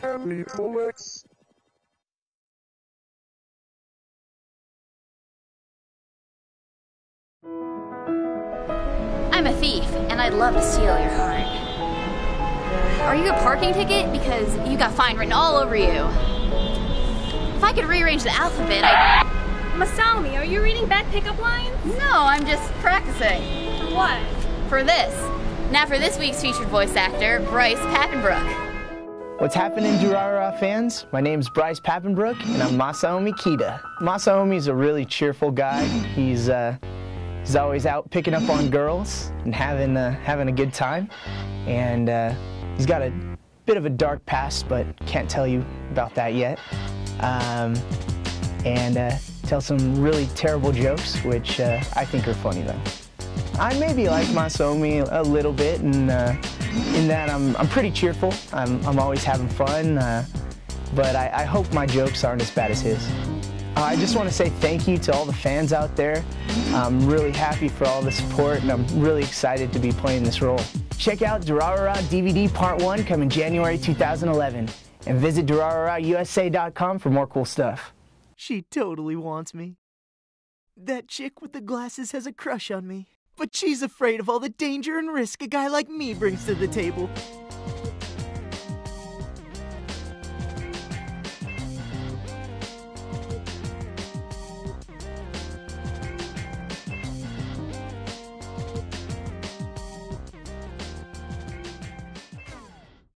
have any bullets? I'm a thief, and I'd love to steal your heart. Are you a parking ticket? Because you got fine written all over you. If I could rearrange the alphabet, Masami, are you reading back pickup lines? No, I'm just practicing. For what? For this. Now for this week's featured voice actor, Bryce Papenbrook. What's happening, Durarara fans? My name's Bryce Papenbrook, and I'm Masaomi Kida. Masaomi's a really cheerful guy. He's always out picking up on girls and having a good time. And he's got a bit of a dark past, but can't tell you about that yet. And tell some really terrible jokes, which I think are funny though. I maybe like Masaomi a little bit, and in that I'm pretty cheerful. I'm always having fun, but I hope my jokes aren't as bad as his. I just want to say thank you to all the fans out there. I'm really happy for all the support, and I'm really excied to be playing this role. Check out Durarara DVD Part 1 coming January 2011, and visit DurararaUSA.com for more cool stuff. She totally wants me. That chick with the glasses has a crush on me, but she's afraid of all the danger and risk a guy like me brings to the table.